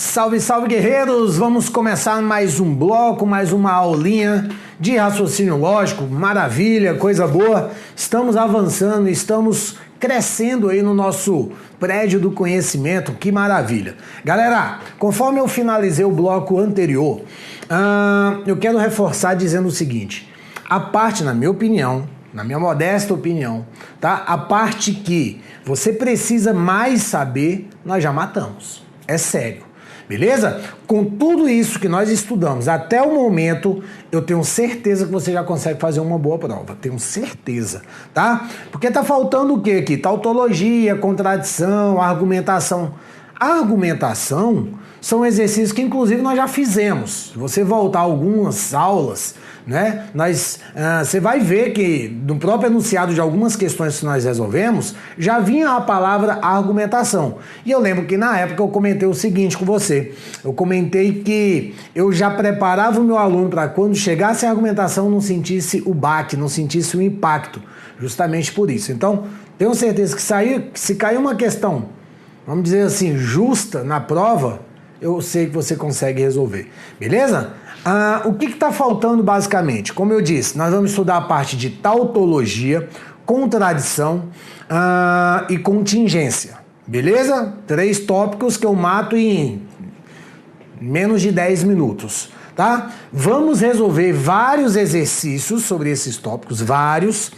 Salve, salve, guerreiros! Vamos começar mais um bloco, mais uma aulinha de raciocínio lógico. Maravilha, coisa boa. Estamos avançando, estamos crescendo aí no nosso prédio do conhecimento. Que maravilha. Galera, conforme eu finalizei o bloco anterior, eu quero reforçar dizendo o seguinte. A parte, na minha opinião, na minha modesta opinião, tá? A parte que você precisa mais saber, nós já matamos. É sério. Beleza? Com tudo isso que nós estudamos até o momento, eu tenho certeza que você já consegue fazer uma boa prova. Tenho certeza, tá? Porque tá faltando o quê aqui? Tautologia, contradição, argumentação. A argumentação são exercícios que, inclusive, nós já fizemos. Se você voltar algumas aulas, né, você vai ver que no próprio enunciado de algumas questões que nós resolvemos, já vinha a palavra argumentação. E eu lembro que na época eu comentei o seguinte com você. Eu comentei que eu já preparava o meu aluno para quando chegasse a argumentação não sentisse o baque, não sentisse o impacto. Justamente por isso. Então, tenho certeza que se cair uma questão, vamos dizer assim, justa na prova, eu sei que você consegue resolver. Beleza? O que está faltando basicamente? Como eu disse, nós vamos estudar a parte de tautologia, contradição e contingência. Beleza? 3 tópicos que eu mato em menos de 10 minutos. Tá? Vamos resolver vários exercícios sobre esses tópicos, vários.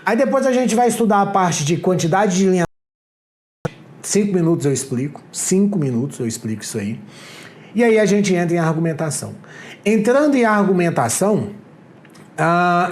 Aí depois a gente vai estudar a parte de quantidade de linha. 5 minutos eu explico, 5 minutos eu explico isso aí. E aí a gente entra em argumentação. Entrando em argumentação,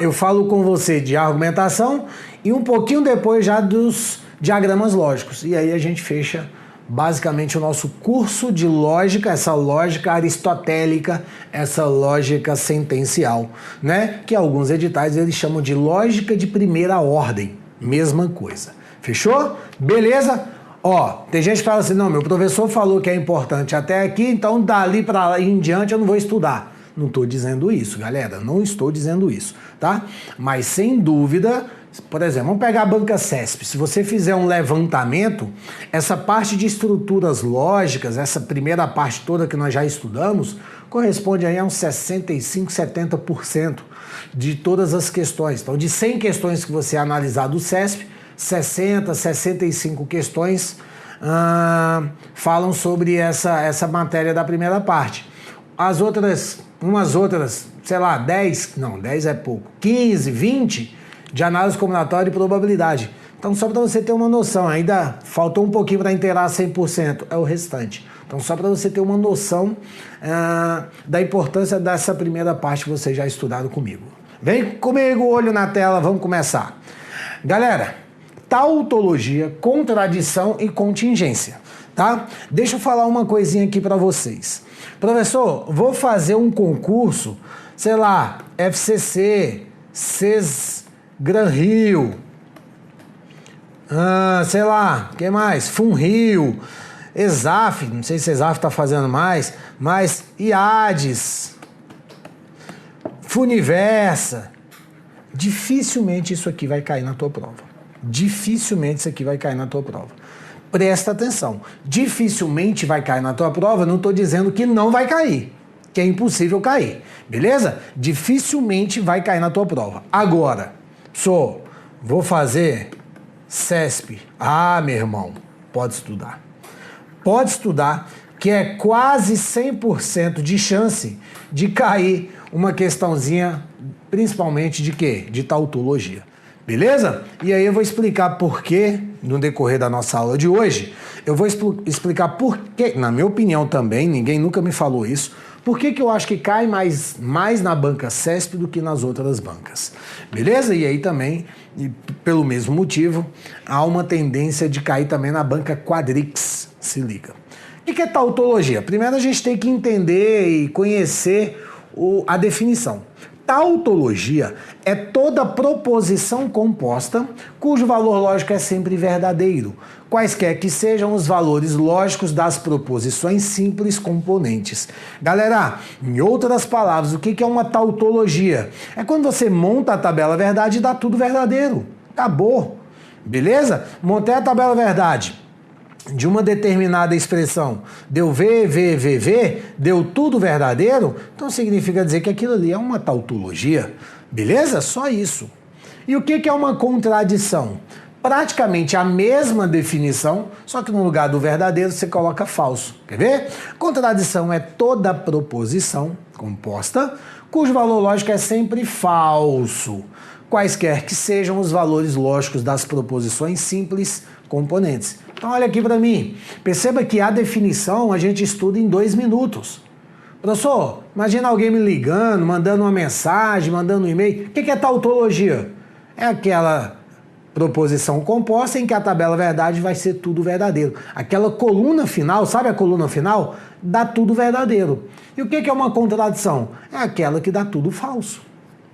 eu falo com você de argumentação e um pouquinho depois já dos diagramas lógicos. E aí a gente fecha basicamente o nosso curso de lógica, essa lógica aristotélica, essa lógica sentencial, né? Que alguns editais eles chamam de lógica de primeira ordem. Mesma coisa. Fechou? Beleza? Ó, tem gente que fala assim, não, meu professor falou que é importante até aqui, então dali para em diante eu não vou estudar. Não estou dizendo isso, galera, não estou dizendo isso, tá? Mas sem dúvida, por exemplo, vamos pegar a banca CESP. Se você fizer um levantamento, essa parte de estruturas lógicas, essa primeira parte toda que nós já estudamos, corresponde aí a uns 65, 70% de todas as questões. Então, de 100 questões que você analisar do CESP, 60, 65 questões falam sobre essa matéria da primeira parte. Umas outras, sei lá, 10 é pouco, 15, 20 de análise combinatória e probabilidade. Então, só para você ter uma noção, ainda faltou um pouquinho para inteirar 100%, é o restante. Então, só para você ter uma noção da importância dessa primeira parte que vocês já estudaram comigo. Vem comigo, olho na tela, vamos começar. Galera, tautologia, contradição e contingência, tá? Deixa eu falar uma coisinha aqui para vocês. Professor, vou fazer um concurso, sei lá, FCC, Gran Rio, sei lá, quem mais? Funrio, ESAF, não sei se ESAF tá fazendo mais, mas IADES, Funiversa. Dificilmente isso aqui vai cair na tua prova. Dificilmente isso aqui vai cair na tua prova. Presta atenção. Dificilmente vai cair na tua prova, não estou dizendo que não vai cair, que é impossível cair. Beleza? Dificilmente vai cair na tua prova. Agora, vou fazer CESP. Meu irmão, pode estudar. Pode estudar, que é quase 100% de chance de cair uma questãozinha, principalmente de quê? De tautologia. Beleza? E aí eu vou explicar por quê, no decorrer da nossa aula de hoje, eu vou explicar por quê, na minha opinião também, ninguém nunca me falou isso, por que eu acho que cai mais na banca CESP do que nas outras bancas. Beleza? E aí também, e pelo mesmo motivo, há uma tendência de cair também na banca Quadrix. Se liga. O que é tautologia? Primeiro a gente tem que entender e conhecer a definição. Tautologia é toda proposição composta cujo valor lógico é sempre verdadeiro, quaisquer que sejam os valores lógicos das proposições simples componentes. Galera, em outras palavras, o que é uma tautologia? É quando você monta a tabela verdade e dá tudo verdadeiro. Acabou. Beleza? Montei a tabela verdade. de uma determinada expressão deu V, V, V, V, deu tudo verdadeiro, então significa dizer que aquilo ali é uma tautologia. Beleza? Só isso. E o que é uma contradição? Praticamente a mesma definição, só que no lugar do verdadeiro você coloca falso. Quer ver? Contradição é toda proposição composta cujo valor lógico é sempre falso, quaisquer que sejam os valores lógicos das proposições simples componentes. Então olha aqui para mim, perceba que a definição a gente estuda em 2 minutos. Professor, imagina alguém me ligando, mandando uma mensagem, mandando um e-mail. O que é tautologia? É aquela proposição composta em que a tabela verdade vai ser tudo verdadeiro. Aquela coluna final, sabe a coluna final? Dá tudo verdadeiro. E o que é uma contradição? É aquela que dá tudo falso.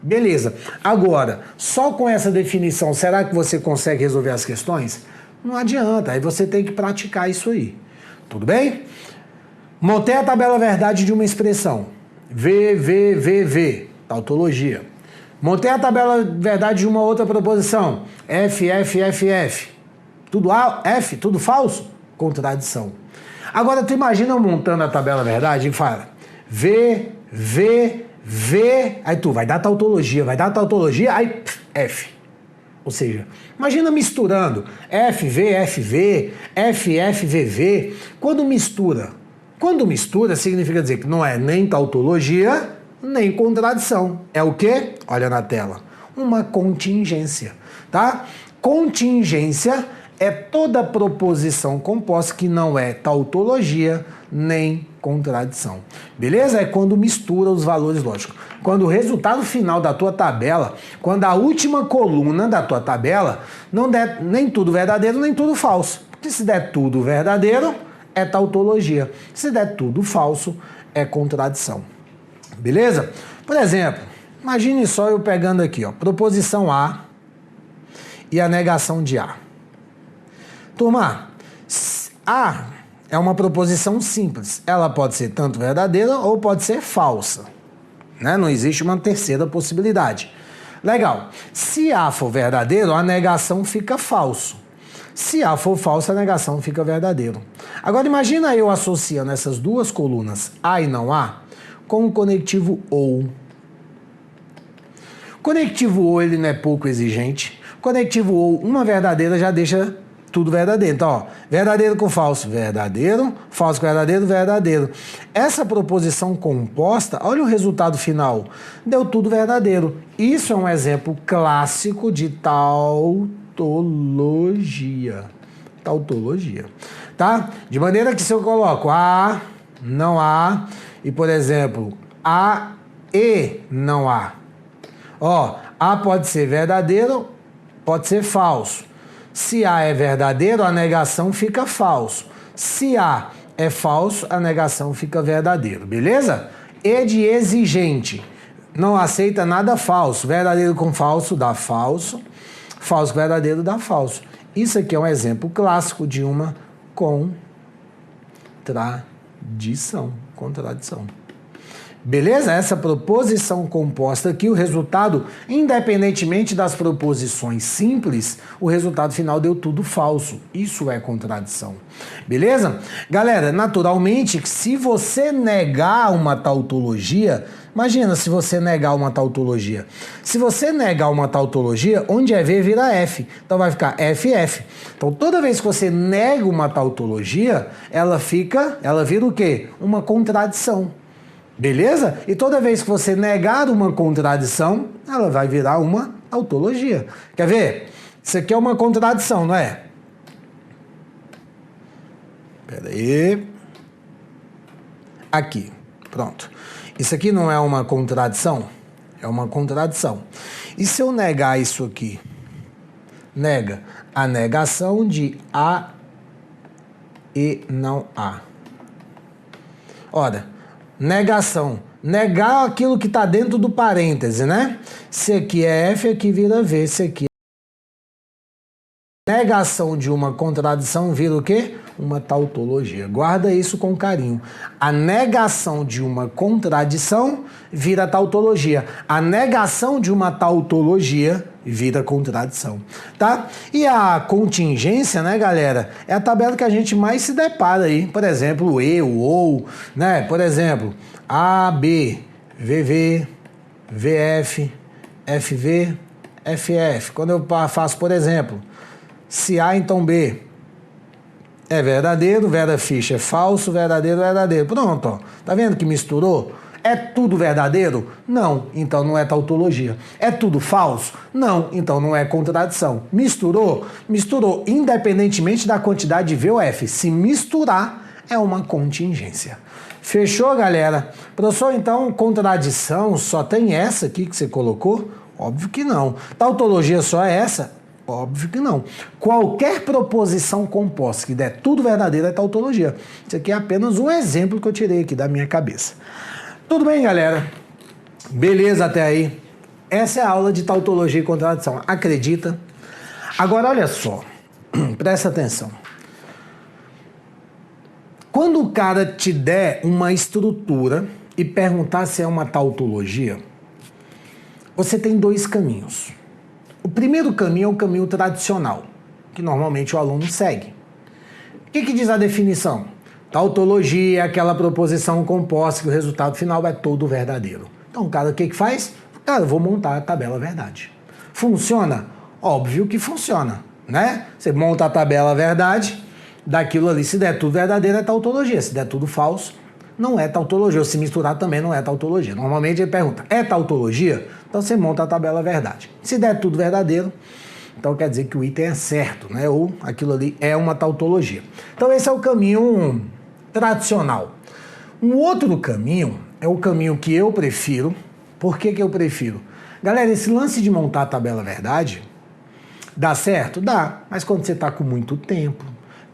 Beleza. Agora, só com essa definição, será que você consegue resolver as questões? Não adianta, aí você tem que praticar isso aí. Tudo bem? Montei a tabela verdade de uma expressão. V, V, V, V. Tautologia. Montei a tabela verdade de uma outra proposição. F, F, F, F. Tudo F, tudo falso? Contradição. Agora, tu imagina eu montando a tabela verdade e fala V, V, V. Aí tu vai dar tautologia, aí F. Ou seja, imagina misturando F, V, F, V, F, F, V, V. Quando mistura, significa dizer que não é nem tautologia, nem contradição. É o quê? Olha na tela. Uma contingência, tá? Contingência é toda proposição composta que não é tautologia nem contradição. Beleza? É quando mistura os valores lógicos. Quando o resultado final da tua tabela, quando a última coluna da tua tabela não der nem tudo verdadeiro, nem tudo falso. Porque se der tudo verdadeiro, é tautologia. Se der tudo falso, é contradição. Beleza? Por exemplo, imagine só eu pegando aqui, ó, proposição A e a negação de A. Turma, A é uma proposição simples. Ela pode ser tanto verdadeira ou pode ser falsa. Né? Não existe uma terceira possibilidade. Legal. Se A for verdadeiro, a negação fica falso. Se A for falso, a negação fica verdadeiro. Agora imagina eu associando essas duas colunas, A e não A, com o conectivo OU. Conectivo OU ele não é pouco exigente. Conectivo OU, uma verdadeira já deixa tudo verdadeiro. Então, ó, verdadeiro com falso, verdadeiro, falso com verdadeiro, verdadeiro. Essa proposição composta, olha o resultado final, deu tudo verdadeiro. Isso é um exemplo clássico de tautologia. Tautologia, tá? De maneira que se eu coloco A, não A, e por exemplo, A e não A. Ó, A pode ser verdadeiro, pode ser falso. Se A é verdadeiro, a negação fica falso. Se A é falso, a negação fica verdadeiro, beleza? E de exigente, não aceita nada falso. Verdadeiro com falso dá falso. Falso com verdadeiro dá falso. Isso aqui é um exemplo clássico de uma contradição. Beleza? Essa proposição composta aqui, o resultado, independentemente das proposições simples, o resultado final deu tudo falso. Isso é contradição. Beleza? Galera, naturalmente, se você negar uma tautologia, imagina se você negar uma tautologia. Se você negar uma tautologia, onde é V vira F. Então vai ficar FF. Então toda vez que você nega uma tautologia, ela vira o quê? Uma contradição. Beleza? E toda vez que você negar uma contradição, ela vai virar uma tautologia. Quer ver? Isso aqui é uma contradição, não é? Espera aí. Aqui. Pronto. Isso aqui não é uma contradição? É uma contradição. E se eu negar isso aqui? Nega a negação de A e não A. Ora, negação. Negar aquilo que está dentro do parêntese, né? Se aqui é F, aqui vira V. Se aqui é negação de uma contradição, vira o quê? Uma tautologia. Guarda isso com carinho. A negação de uma contradição vira tautologia. A negação de uma tautologia vira contradição, tá? E a contingência, né, galera, é a tabela que a gente mais se depara aí. Por exemplo, o e, o ou, né? Por exemplo, A, B, VV, VF, FV, FF. Quando eu faço, por exemplo, se A, então B é verdadeiro, Vera Ficha é falso, verdadeiro, verdadeiro. Pronto, ó. Tá vendo que misturou? É tudo verdadeiro? Não, então não é tautologia. É tudo falso? Não, então não é contradição. Misturou? Misturou, independentemente da quantidade de V ou F. Se misturar, é uma contingência. Fechou, galera? Professor, então, contradição só tem essa aqui que você colocou? Óbvio que não. Tautologia só é essa? Óbvio que não. Qualquer proposição composta que der tudo verdadeiro é tautologia. Isso aqui é apenas um exemplo que eu tirei aqui da minha cabeça. Tudo bem, galera? Beleza até aí? Essa é a aula de tautologia e contradição. Acredita? Agora, olha só. Presta atenção. Quando o cara te der uma estrutura e perguntar se é uma tautologia, você tem dois caminhos. O primeiro caminho é o caminho tradicional, que normalmente o aluno segue. O que diz a definição? Tautologia é aquela proposição composta que o resultado final é todo verdadeiro. Então, o cara, o que faz? Cara, eu vou montar a tabela verdade. Funciona? Óbvio que funciona, né? Você monta a tabela verdade, daquilo ali, se der tudo verdadeiro é tautologia, se der tudo falso, não é tautologia, ou se misturar também não é tautologia. Normalmente ele pergunta, é tautologia? Então você monta a tabela verdade. Se der tudo verdadeiro, então quer dizer que o item é certo, né? Ou aquilo ali é uma tautologia. Então esse é o caminho tradicional. Um outro caminho é o caminho que eu prefiro. Por que eu prefiro? Galera, esse lance de montar a tabela verdade, dá certo? Dá, mas quando você está com muito tempo,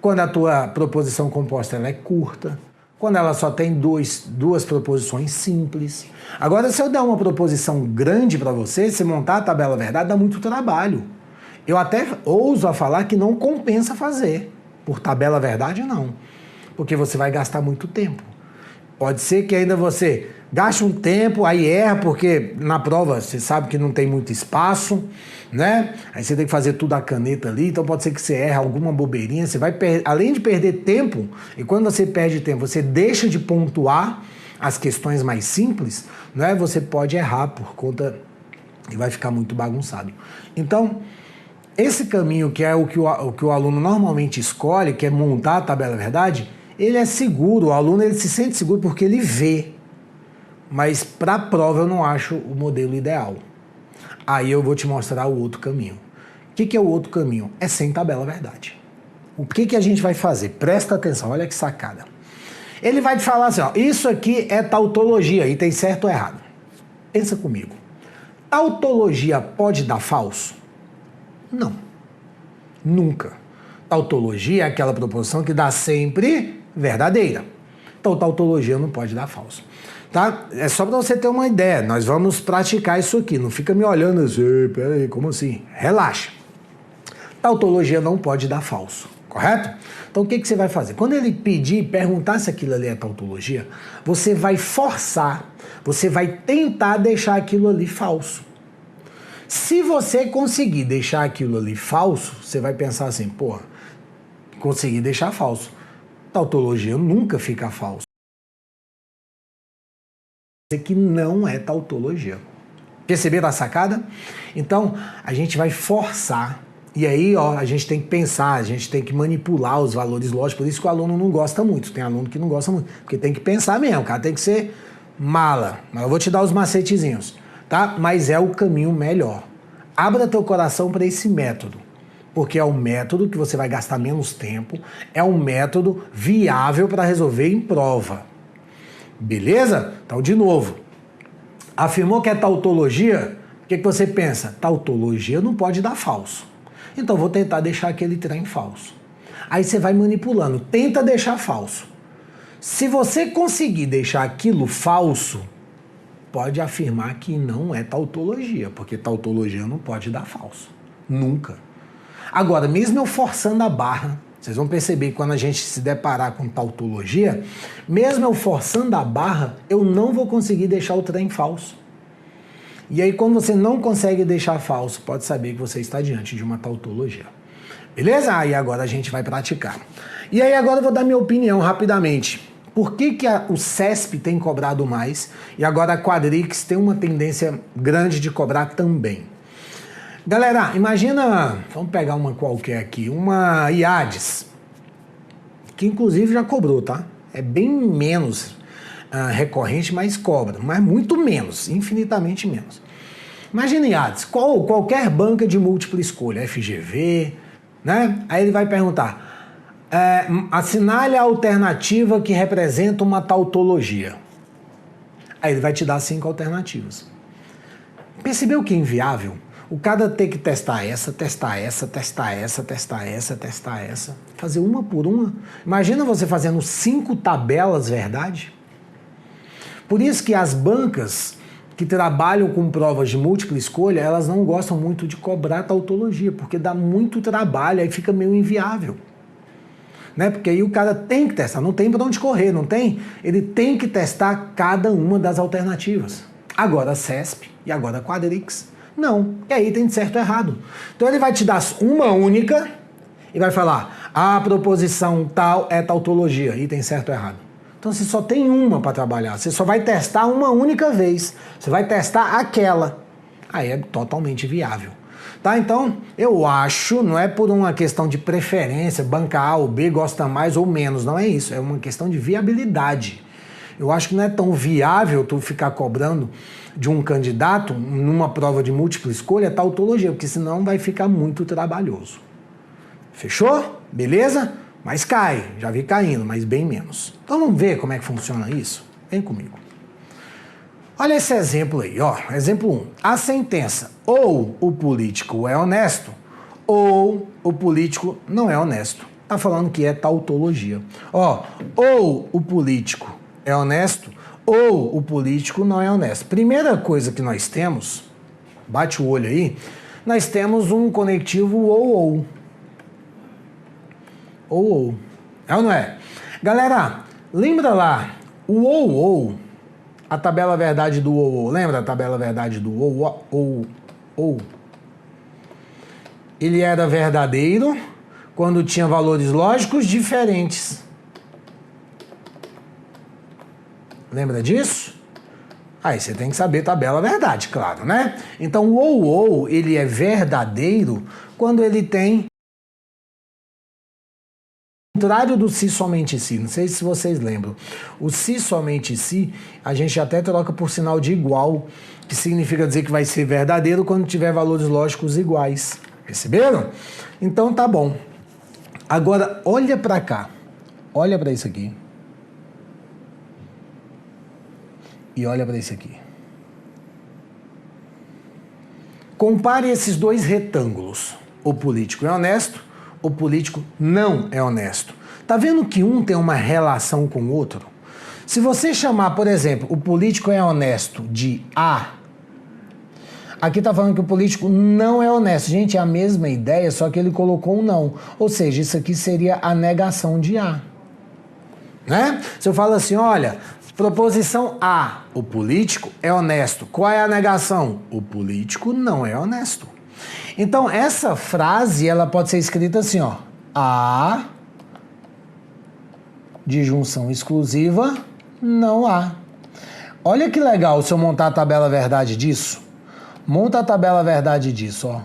quando a tua proposição composta ela é curta, quando ela só tem duas proposições simples. Agora, se eu der uma proposição grande para você, se montar a tabela verdade, dá muito trabalho. Eu até ouso a falar que não compensa fazer. Por tabela verdade, não. Porque você vai gastar muito tempo. Pode ser que ainda você gaste um tempo, aí erra, porque na prova você sabe que não tem muito espaço, né? Aí você tem que fazer tudo à caneta ali, então pode ser que você erre alguma bobeirinha, você vai além de perder tempo, e quando você perde tempo, você deixa de pontuar as questões mais simples, né? Você pode errar por conta e vai ficar muito bagunçado. Então, esse caminho que é o que o aluno normalmente escolhe, que é montar a tabela verdade, ele é seguro, o aluno ele se sente seguro porque ele vê. Mas para a prova eu não acho o modelo ideal. Aí eu vou te mostrar o outro caminho. O que é o outro caminho? É sem tabela verdade. O que a gente vai fazer? Presta atenção, olha que sacada. Ele vai te falar assim, ó, isso aqui é tautologia e tem certo ou errado. Pensa comigo. Tautologia pode dar falso? Não. Nunca. Tautologia é aquela proposição que dá sempre verdadeira. Então, tautologia não pode dar falso. Tá? É só para você ter uma ideia. Nós vamos praticar isso aqui. Não fica me olhando assim, peraí, como assim? Relaxa. Tautologia não pode dar falso, correto? Então, o que você vai fazer? Quando ele pedir, perguntar se aquilo ali é tautologia, você vai forçar, você vai tentar deixar aquilo ali falso. Se você conseguir deixar aquilo ali falso, você vai pensar assim, porra, consegui deixar falso. Tautologia nunca fica falso. Que não é tautologia. Perceberam a sacada? Então, a gente vai forçar. E aí, ó, a gente tem que pensar, a gente tem que manipular os valores lógicos. Por isso que o aluno não gosta muito. Tem aluno que não gosta muito. Porque tem que pensar mesmo, o cara tem que ser mala. Mas eu vou te dar os macetezinhos, tá? Mas é o caminho melhor. Abra teu coração para esse método. Porque é um método que você vai gastar menos tempo. É um método viável para resolver em prova. Beleza? Então, de novo, afirmou que é tautologia, o que você pensa? Tautologia não pode dar falso. Então, vou tentar deixar aquele trem falso. Aí você vai manipulando, tenta deixar falso. Se você conseguir deixar aquilo falso, pode afirmar que não é tautologia, porque tautologia não pode dar falso. Nunca. Agora, mesmo eu forçando a barra, vocês vão perceber que quando a gente se deparar com tautologia, mesmo eu forçando a barra, eu não vou conseguir deixar o trem falso. E aí, quando você não consegue deixar falso, pode saber que você está diante de uma tautologia. Beleza? Aí agora a gente vai praticar. E aí agora eu vou dar minha opinião rapidamente. Por que o CESP tem cobrado mais e agora a Quadrix tem uma tendência grande de cobrar também? Galera, imagina, vamos pegar uma qualquer aqui, uma IADES, que inclusive já cobrou, tá? É bem menos recorrente, mas cobra, mas muito menos, infinitamente menos. Imagina IADES, qualquer banca de múltipla escolha, FGV, né? Aí ele vai perguntar, assinale a alternativa que representa uma tautologia. Aí ele vai te dar 5 alternativas. Percebeu que é inviável? O cara ter que testar essa, fazer uma por uma. Imagina você fazendo 5 tabelas verdade. Por isso que as bancas que trabalham com provas de múltipla escolha, elas não gostam muito de cobrar tautologia, porque dá muito trabalho, aí fica meio inviável. Né? Porque aí o cara tem que testar, não tem para onde correr, não tem? Ele tem que testar cada uma das alternativas. Agora CESP e agora Quadrix. Não, e aí tem certo e errado. Então ele vai te dar uma única e vai falar, a proposição tal é tautologia, e tem certo ou errado. Então você só tem uma para trabalhar, você só vai testar uma única vez, você vai testar aquela. Aí é totalmente viável. Tá? Então, eu acho, não é por uma questão de preferência, banca A ou B gosta mais ou menos, não é isso, é uma questão de viabilidade. Eu acho que não é tão viável tu ficar cobrando de um candidato numa prova de múltipla escolha tautologia, porque senão vai ficar muito trabalhoso. Fechou? Beleza? Mas cai, já vi caindo, mas bem menos. Então vamos ver como é que funciona isso? Vem comigo. Olha esse exemplo aí, ó. Exemplo 1. A sentença, ou o político é honesto, ou o político não é honesto. Tá falando que é tautologia. Ó, ou o político é honesto, ou o político não é honesto. Primeira coisa que nós temos, bate o olho aí, nós temos um conectivo ou. Ou. É ou não é? Galera, lembra lá, o ou. A tabela verdade do ou. Lembra a tabela verdade do ou? Ele era verdadeiro quando tinha valores lógicos diferentes. Lembra disso? Aí você tem que saber tabela verdade, claro, né? Então o ou, ele é verdadeiro quando ele tem o contrário do se somente se. Não sei se vocês lembram. O se somente se, a gente até troca por sinal de igual, que significa dizer que vai ser verdadeiro quando tiver valores lógicos iguais. Perceberam? Então tá bom. Agora olha para cá. Olha para isso aqui. E olha para isso aqui. Compare esses dois retângulos. O político é honesto, o político não é honesto. Tá vendo que um tem uma relação com o outro? Se você chamar, por exemplo, o político é honesto de A, aqui tá falando que o político não é honesto. Gente, é a mesma ideia, só que ele colocou um não. Ou seja, isso aqui seria a negação de A. Né? Se eu falo assim, olha, proposição A, o político é honesto. Qual é a negação? O político não é honesto. Então, essa frase, ela pode ser escrita assim, ó. A de junção exclusiva, não há. Olha que legal se eu montar a tabela verdade disso. Monta a tabela verdade disso, ó.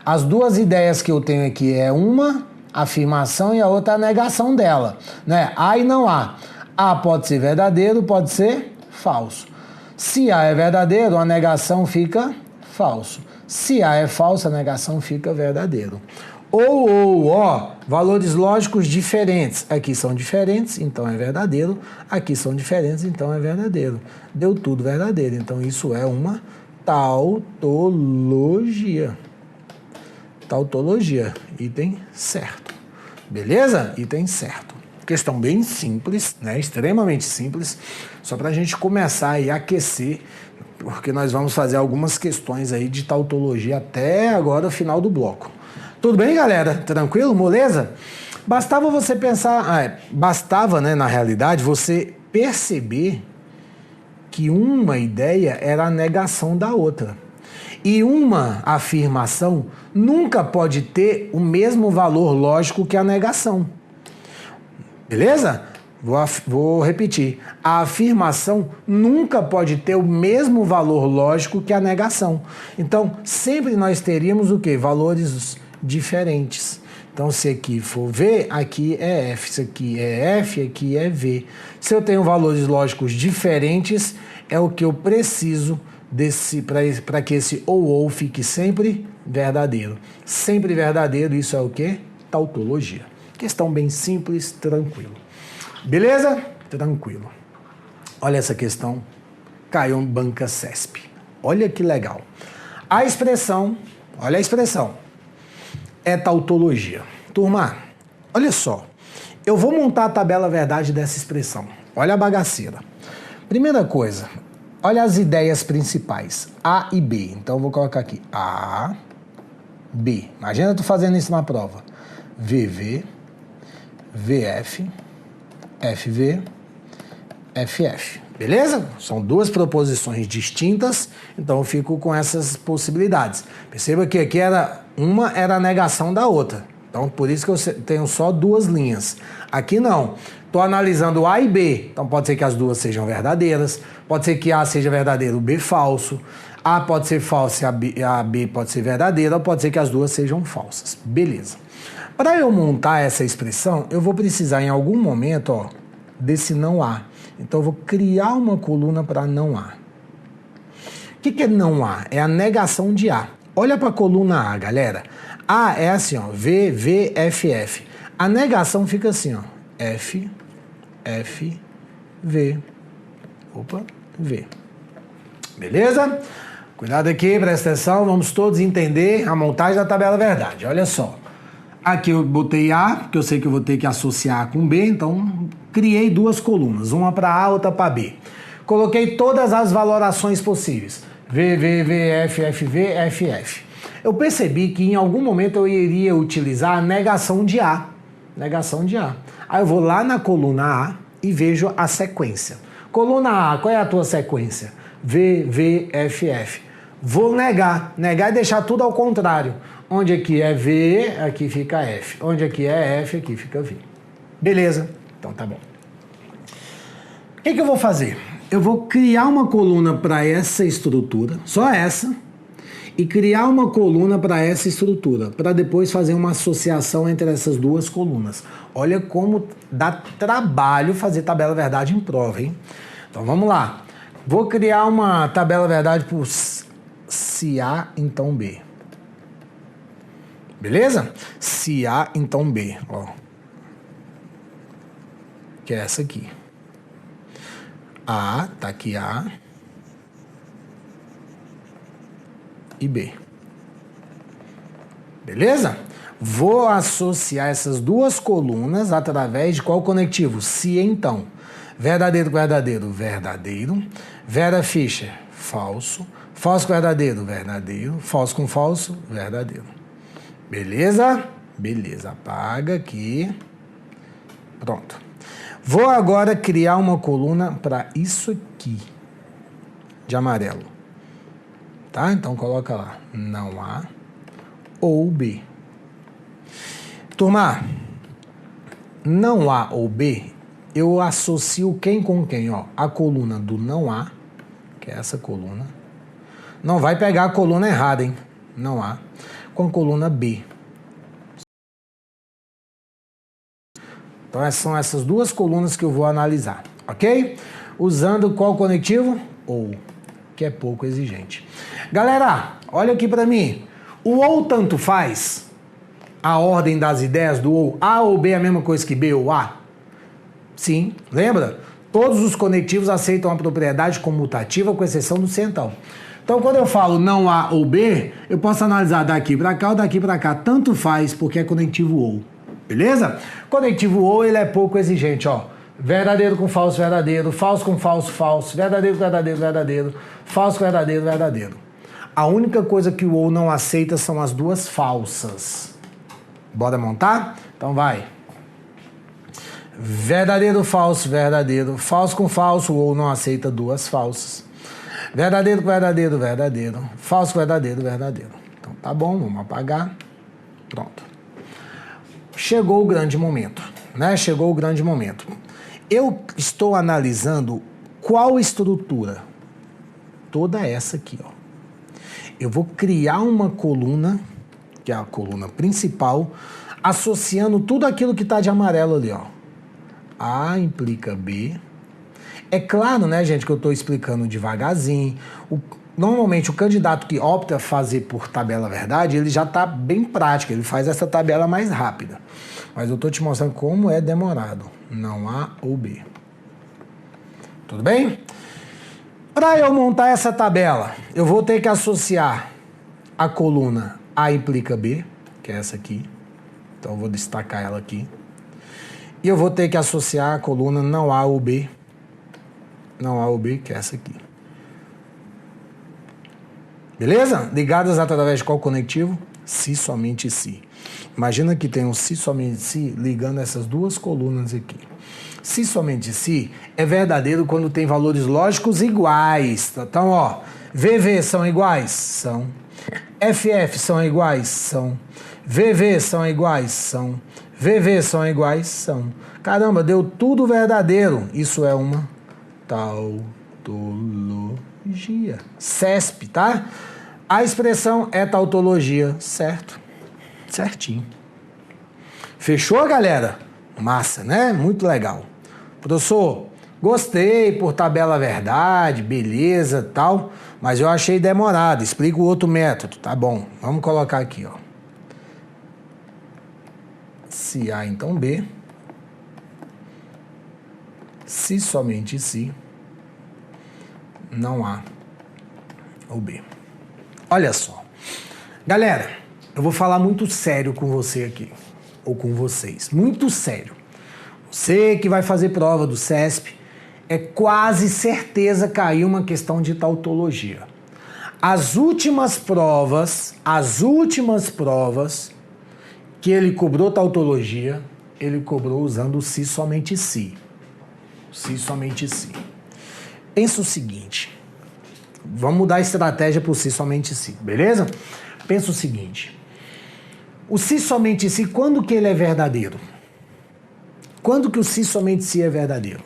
As duas ideias que eu tenho aqui é uma afirmação e a outra a negação dela, né? A e não há. A pode ser verdadeiro, pode ser falso. Se A é verdadeiro, a negação fica falso. Se A é falso, a negação fica verdadeiro. Ou, ó, valores lógicos diferentes. Aqui são diferentes, então é verdadeiro. Aqui são diferentes, então é verdadeiro. Deu tudo verdadeiro. Então isso é uma tautologia. Tautologia. Item certo. Beleza? Item certo. Questão bem simples, né? Extremamente simples. Só para a gente começar aí a aquecer, porque nós vamos fazer algumas questões aí de tautologia até agora o final do bloco. Tudo bem, galera? Tranquilo? Moleza? Bastava você pensar... bastava, né, na realidade, você perceber que uma ideia era a negação da outra. E uma afirmação nunca pode ter o mesmo valor lógico que a negação. Beleza? Vou repetir. A afirmação nunca pode ter o mesmo valor lógico que a negação. Então, sempre nós teríamos o quê? Valores diferentes. Então, se aqui for V, aqui é F. Se aqui é F, aqui é V. Se eu tenho valores lógicos diferentes, é o que eu preciso para que esse ou fique sempre verdadeiro. Sempre verdadeiro, isso é o quê? Tautologia. Questão bem simples, tranquilo. Beleza? Tranquilo. Olha essa questão. Caiu em banca CESP. Olha que legal. A expressão, olha a expressão, é tautologia. Turma, olha só. Eu vou montar a tabela verdade dessa expressão. Olha a bagaceira. Primeira coisa, olha as ideias principais. A e B. Então eu vou colocar aqui A, B. Imagina tu fazendo isso na prova. VV, VF, FV, FF. Beleza? São duas proposições distintas, então eu fico com essas possibilidades. Perceba que aqui uma era a negação da outra. Então, por isso que eu tenho só duas linhas. Aqui não. Estou analisando A e B. Então, pode ser que as duas sejam verdadeiras. Pode ser que A seja verdadeiro, B falso. A pode ser falso e a B pode ser verdadeira. Ou pode ser que as duas sejam falsas. Beleza. Para eu montar essa expressão, eu vou precisar em algum momento desse não há. Então, eu vou criar uma coluna para não há. O que é não há? É a negação de A. Olha para a coluna A, galera. A é assim, ó, V, V, F, F. A negação fica assim, ó, F, F, V. Opa, V. Beleza? Cuidado aqui, presta atenção, vamos todos entender a montagem da tabela verdade. Olha só. Aqui eu botei A, porque eu sei que eu vou ter que associar com B, então criei duas colunas, uma para A, outra para B. Coloquei todas as valorações possíveis. V, V, V, F, F, V, F, F. Eu percebi que em algum momento eu iria utilizar a negação de A. Negação de A. Aí eu vou lá na coluna A e vejo a sequência. Coluna A, qual é a tua sequência? V, V, F, F. Vou negar. Negar é deixar tudo ao contrário. Onde aqui é V, aqui fica F. Onde aqui é F, aqui fica V. Beleza? Então tá bom. O que eu vou fazer? Eu vou criar uma coluna para essa estrutura, só essa, e criar uma coluna para essa estrutura, para depois fazer uma associação entre essas duas colunas. Olha como dá trabalho fazer tabela verdade em prova, hein? Então vamos lá. Vou criar uma tabela verdade por se A, então B. Beleza? Se A, então B. Ó. Que é essa aqui. A, tá aqui A. E B. Beleza? Vou associar essas duas colunas através de qual conectivo? Se então. Verdadeiro com verdadeiro, verdadeiro. Vera Fischer, falso. Falso com verdadeiro, verdadeiro. Falso com falso, verdadeiro. Beleza? Beleza. Apaga aqui. Pronto. Vou agora criar uma coluna para isso aqui. De amarelo. Tá? Então coloca lá. Não A ou B. Turma, não A ou B, eu associo quem com quem? Ó, a coluna do não A, que é essa coluna. Não vai pegar a coluna errada, hein? Não A. Com a coluna B. Então são essas duas colunas que eu vou analisar, ok? Usando qual conectivo? Ou, que é pouco exigente. Galera, olha aqui para mim. O ou tanto faz, a ordem das ideias do ou, A ou B é a mesma coisa que B ou A? Sim, lembra? Todos os conectivos aceitam a propriedade comutativa, com exceção do se então. Então, quando eu falo não A ou B, eu posso analisar daqui para cá ou daqui para cá. Tanto faz, porque é conectivo ou. Beleza? Conectivo ou, ele é pouco exigente, ó. Verdadeiro com falso, verdadeiro. Falso com falso, falso. Verdadeiro, verdadeiro, verdadeiro. Falso, verdadeiro, verdadeiro. A única coisa que o ou não aceita são as duas falsas. Bora montar? Então vai. Verdadeiro, falso com falso ou não aceita duas falsas. Verdadeiro com verdadeiro, verdadeiro. Falso com verdadeiro, verdadeiro. Então tá bom, vamos apagar. Pronto. Chegou o grande momento, né? Chegou o grande momento. Eu estou analisando qual estrutura? Toda essa aqui, ó. Eu vou criar uma coluna, que é a coluna principal, associando tudo aquilo que está de amarelo ali, ó. A implica B. É claro, né, gente, que eu estou explicando devagarzinho. Normalmente, o candidato que opta fazer por tabela verdade, ele já está bem prático, ele faz essa tabela mais rápida. Mas eu estou te mostrando como é demorado. Não A ou B. Tudo bem? Para eu montar essa tabela, eu vou ter que associar a coluna A implica B, que é essa aqui. Então, eu vou destacar ela aqui. E eu vou ter que associar a coluna não A ou B. Não A ou B, que é essa aqui. Beleza? Ligadas através de qual conectivo? Se somente se. Imagina que tem um se somente se ligando essas duas colunas aqui. Se somente se é verdadeiro quando tem valores lógicos iguais. Então, ó, VV são iguais? São. FF são iguais? São. VV são iguais? São. VV são iguais? São. Caramba, deu tudo verdadeiro. Isso é uma tautologia. CESP, tá? A expressão é tautologia, certo? Certinho. Fechou, galera? Massa, né? Muito legal. Professor, gostei por tabela verdade, beleza, tal, mas eu achei demorado. Explica o outro método, tá bom? Vamos colocar aqui, ó. Se A, então B. Se somente se, não A ou B. Olha só. Galera, eu vou falar muito sério com você aqui, ou com vocês. Muito sério. Você que vai fazer prova do CESP, é quase certeza cair uma questão de tautologia. As últimas provas que ele cobrou tautologia, ele cobrou usando o se somente se. Se somente se. Pensa o seguinte. Vamos mudar a estratégia para o se somente se, beleza? Pensa o seguinte. O se somente se, quando que ele é verdadeiro? Quando que o se somente se é verdadeiro?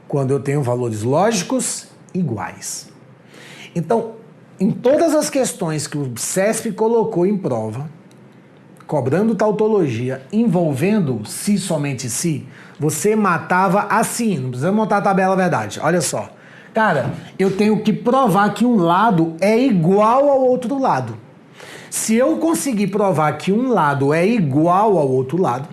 Quando eu tenho valores lógicos iguais. Então, em todas as questões que o CESP colocou em prova, cobrando tautologia, envolvendo se somente se, você matava assim, não precisa montar a tabela verdade. Olha só. Cara, eu tenho que provar que um lado é igual ao outro lado. Se eu conseguir provar que um lado é igual ao outro lado,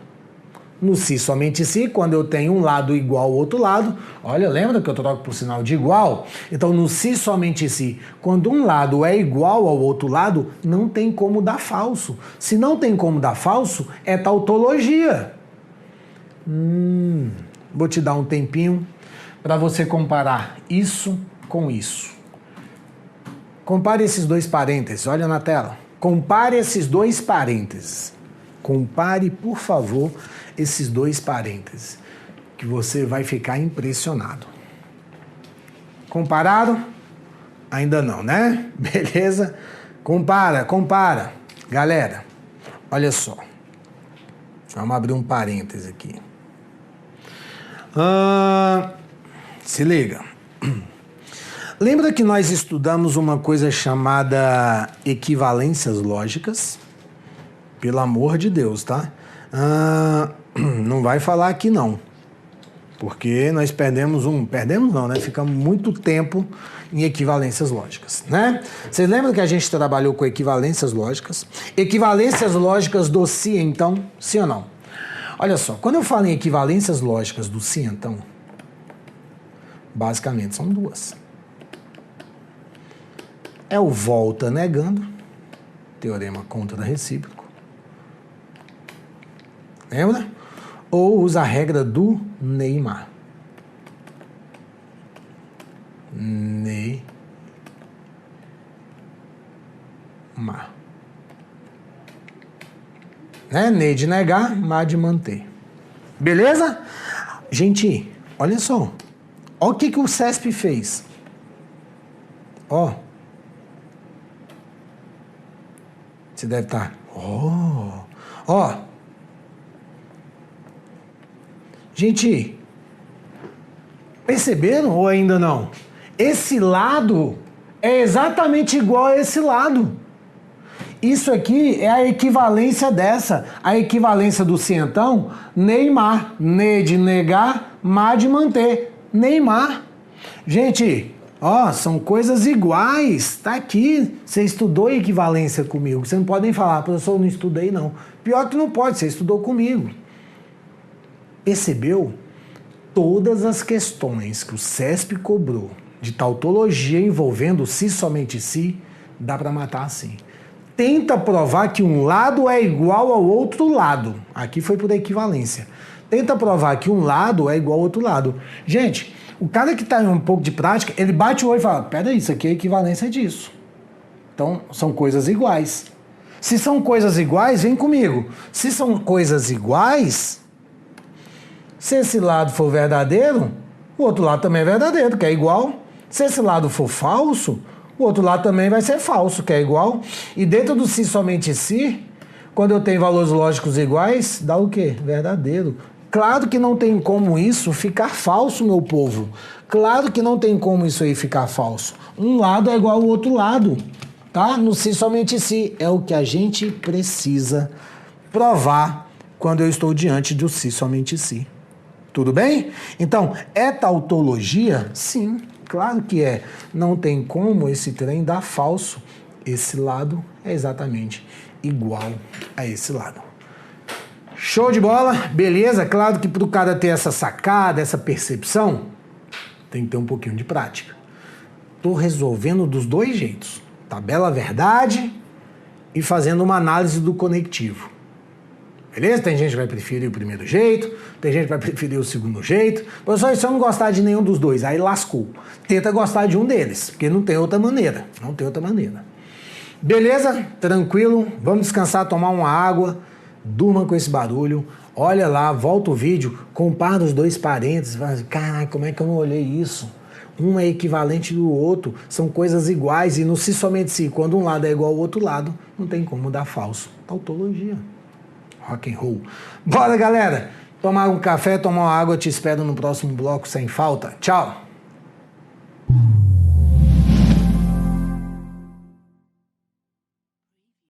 no se somente se, quando eu tenho um lado igual ao outro lado, olha, lembra que eu troco por sinal de igual? Então, no se somente se, quando um lado é igual ao outro lado, não tem como dar falso. Se não tem como dar falso, é tautologia. Vou te dar um tempinho para você comparar isso com isso. Compare esses dois parênteses, olha na tela. Compare esses dois parênteses. Compare, por favor, esses dois parênteses, que você vai ficar impressionado. Compararam? Ainda não, né? Beleza? Compara. Galera, olha só. Vamos abrir um parêntese aqui. Se liga. Lembra que nós estudamos uma coisa chamada equivalências lógicas? Pelo amor de Deus, tá? Não vai falar aqui não. Porque nós perdemos não, né? Ficamos muito tempo em equivalências lógicas, né? Vocês lembram que a gente trabalhou com equivalências lógicas? Equivalências lógicas do se, então, sim ou não? Olha só, quando eu falo em equivalências lógicas do se, então, basicamente são duas. É o volta negando, teorema contra recíproco. Lembra? Ou usa a regra do Neymar. Neymar. Né? Ney de negar, mar de manter. Beleza? Gente, olha só. Olha o que o CESP fez. Ó. Você deve estar... Ó. Gente, perceberam ou ainda não? Esse lado é exatamente igual a esse lado. Isso aqui é a equivalência dessa. A equivalência do cientão, Neymar. Ne de negar, mar de manter. Neymar. Gente, ó, são coisas iguais. Tá aqui. Você estudou equivalência comigo. Você não pode nem falar, professor, eu não estudei não. Pior que não pode, você estudou comigo. Percebeu? Todas as questões que o CESP cobrou de tautologia envolvendo se somente se, dá para matar assim. Tenta provar que um lado é igual ao outro lado. Aqui foi por equivalência. Tenta provar que um lado é igual ao outro lado. Gente, o cara que está em um pouco de prática, ele bate o olho e fala, peraí, isso aqui é equivalência disso. Então, são coisas iguais. Se são coisas iguais, vem comigo. Se são coisas iguais, se esse lado for verdadeiro, o outro lado também é verdadeiro, que é igual. Se esse lado for falso, o outro lado também vai ser falso, que é igual. E dentro do se somente se, quando eu tenho valores lógicos iguais, dá o quê? Verdadeiro. Claro que não tem como isso ficar falso, meu povo. Claro que não tem como isso aí ficar falso. Um lado é igual ao outro lado, tá? No se somente se. É o que a gente precisa provar quando eu estou diante do se somente se. Tudo bem? Então, é tautologia? Sim. Claro que é. Não tem como esse trem dar falso. Esse lado é exatamente igual a esse lado. Show de bola? Beleza? Claro que para o cara ter essa sacada, essa percepção, tem que ter um pouquinho de prática. Estou resolvendo dos dois jeitos. Tabela verdade e fazendo uma análise do conectivo. Beleza? Tem gente que vai preferir o primeiro jeito, tem gente que vai preferir o segundo jeito. Professor, se eu não gostar de nenhum dos dois, aí lascou. Tenta gostar de um deles, porque não tem outra maneira. Não tem outra maneira. Beleza? Tranquilo? Vamos descansar, tomar uma água, durma com esse barulho. Olha lá, volta o vídeo, compara os dois parênteses. Caraca, como é que eu não olhei isso? Um é equivalente do outro, são coisas iguais. E no se somente se, quando um lado é igual ao outro lado, não tem como dar falso. Tautologia. Rock and roll. Bora, galera! Tomar um café, tomar uma água, te espero no próximo bloco sem falta. Tchau!